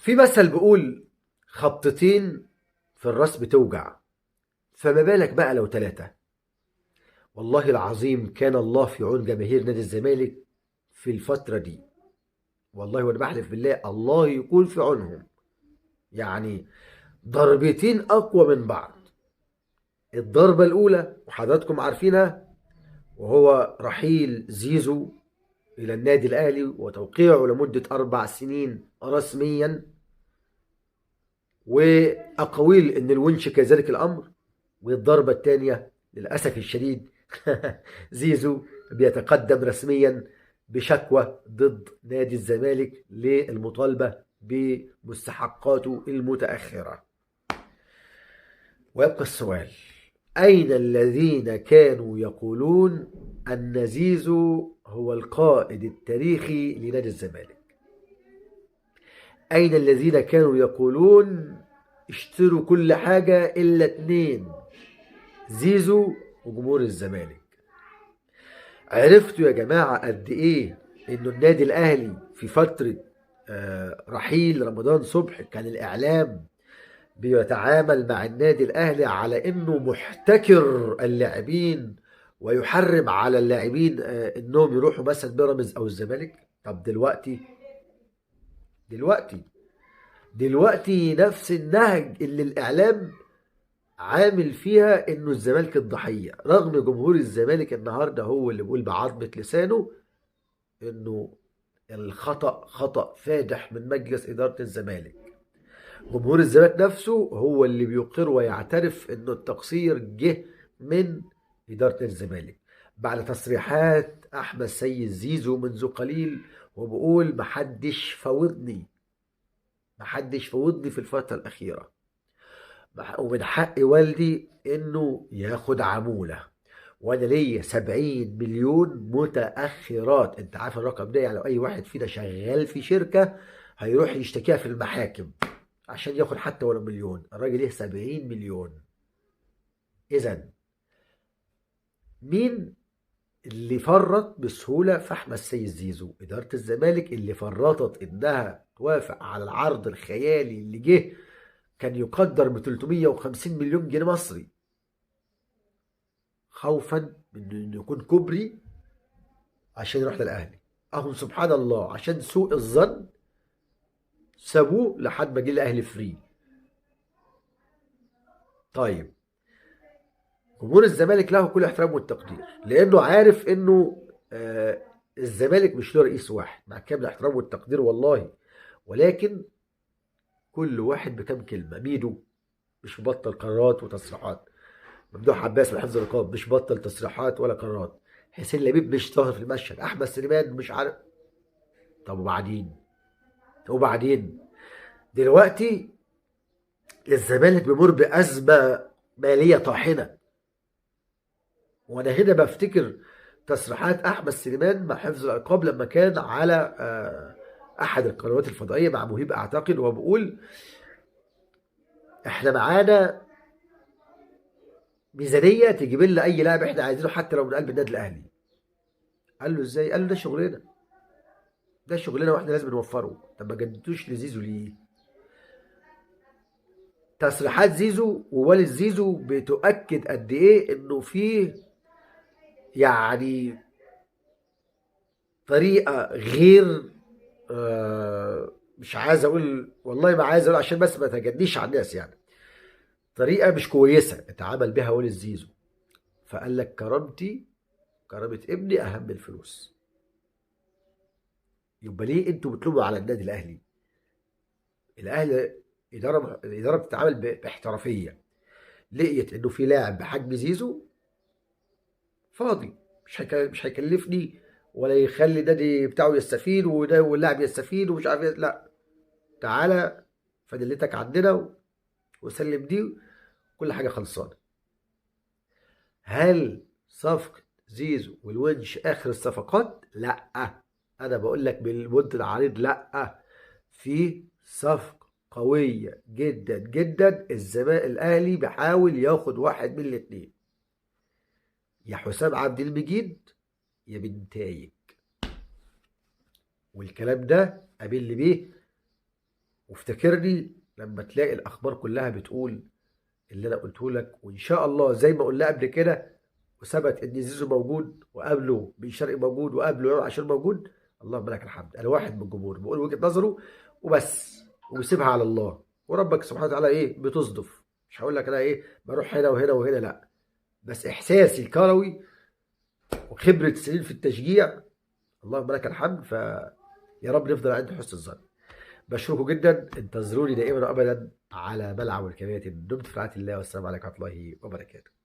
في مثل بيقول خبطتين في الراس بتوجع، فما بالك بقى لو ثلاثة. والله العظيم كان الله في عون جماهير نادي الزمالك في الفترة دي. والله وانا بحلف بالله الله يكون في عونهم. يعني ضربتين اقوى من بعض. الضربة الاولى وحضراتكم عارفينها، وهو رحيل زيزو الى النادي الاهلي وتوقيعه لمدة 4 سنين رسميا، واقاويل ان الونش كذلك الامر. والضربة الثانية للأسف الشديد زيزو بيتقدم رسميا بشكوى ضد نادي الزمالك للمطالبة بمستحقاته المتأخرة. ويبقى السؤال: أين الذين كانوا يقولون أن زيزو هو القائد التاريخي لنادي الزمالك؟ أين الذين كانوا يقولون اشتروا كل حاجة إلا اتنين، زيزو وجمهور الزمالك؟ عرفتوا يا جماعة قد ايه انه النادي الاهلي في فترة رحيل رمضان صبحي كان الاعلام بيتعامل مع النادي الاهلي على انه محتكر اللاعبين ويحرم على اللاعبين انهم يروحوا مثلا بيراميدز او الزمالك. طب دلوقتي دلوقتي نفس النهج اللي الاعلام عامل فيها انه الزمالك الضحيه، رغم جمهور الزمالك النهارده هو اللي بيقول بعظمه لسانه انه الخطا خطا فادح من مجلس اداره الزمالك. جمهور الزمالك نفسه هو اللي بيقر ويعترف انه التقصير جه من اداره الزمالك بعد تصريحات احمد سيد زيزو منذ قليل، وبقول محدش فوضني في الفتره الاخيره، ومن حق والدي انه ياخد عمولة، وانا ليا 70 مليون متأخرات. انت عارف الرقم ده؟ يعني لو اي واحد فينا شغال في شركة هيروح يشتكيها في المحاكم عشان ياخد حتى ولا مليون. الراجل ليه 70 مليون. اذا مين اللي فرط بسهولة في احمد سيد زيزو؟ ادارة الزمالك اللي فرطت انها توافق على العرض الخيالي اللي جه، كان يقدر ب 350 مليون جنيه مصري، خوفا من انه يكون كوبري عشان يروح للاهلي. اهم سبحان الله عشان سوء الظن سابوه لحد ما جه الاهلي فري. طيب، جمهور الزمالك له كل احترام والتقدير لانه عارف انه الزمالك مش له رئيس واحد، مع كامل الاحترام والتقدير والله، ولكن كل واحد بكام كلمه. ميدو مش مبطل قرارات وتصريحات، ممدوح عباس من حفظ الرقاب مش بطل تصريحات ولا قرارات، حسين لبيب مش ظاهر في المشهد، احمد سليمان مش عارف. طب وبعدين دلوقتي الزمالك بيمر بأزمة مالية طاحنة، وانا هنا بفتكر تصريحات احمد سليمان مع حفظ الالقاب لما كان على احد القنوات الفضائيه مع مهيب اعتقد، وهو بيقول احنا معانا ميزانيه تجيب لنا اي لاعب احنا عايزينه حتى لو من قلب النادي الاهلي. قال له ازاي؟ قال له ده شغلنا واحنا لازم نوفره. طب ما جددتوش لزيزو ليه؟ تصريحات زيزو ووالد زيزو بتؤكد قد ايه انه فيه يعني طريقه غير مش عايز اقول، والله ما عايز اقول عشان بس ما تجنيش على الناس، يعني طريقه مش كويسه اتعامل بها والد زيزو. فقال لك كرامه ابني اهم من الفلوس. يبقى ليه انتوا بتلوموا على النادي الاهلي؟ الاهلي الاداره بتتعامل باحترافيه، لقيت انه في لاعب بحجم زيزو فاضي، مش هيكلفني ولا يخلي النادي بتاعه يستفيد واللاعب يستفيد ومش عارف لا، تعالى فدلتك عندنا وسلم دي، كل حاجه خلصانه. هل صفقه زيزو والونش اخر الصفقات؟ لا، انا بقول لك بالمد العريض لا، في صفقه قويه جدا جدا. الاهلي بيحاول ياخد واحد من الاثنين، يا حسام عبد المجيد يا بنتايج. والكلام ده قابلني بيه وافتكرني لما تلاقي الاخبار كلها بتقول اللي انا قلته لك، وان شاء الله زي ما قلنا قبل كده وثبت ان زيزو موجود وقابله بن شرقي موجود وقابله امام عاشور موجود. اللهم لك الحمد. انا واحد من الجمهور بقول وجهة نظره وبس، وبيسيبها على الله، وربك سبحانه وتعالى ايه بتصدف. مش هقول لك انا ايه بروح هنا وهنا وهنا، لا، بس احساسي الكروي وخبرة سنين في التشجيع، اللهم لك الحمد. يا رب نفضل عند حسن الظن. بشكركم جدا، انتظروني دائما وابدا على ملعب الكباتن. دمت في رعاية الله، والسلام عليكم ورحمة الله وبركاته.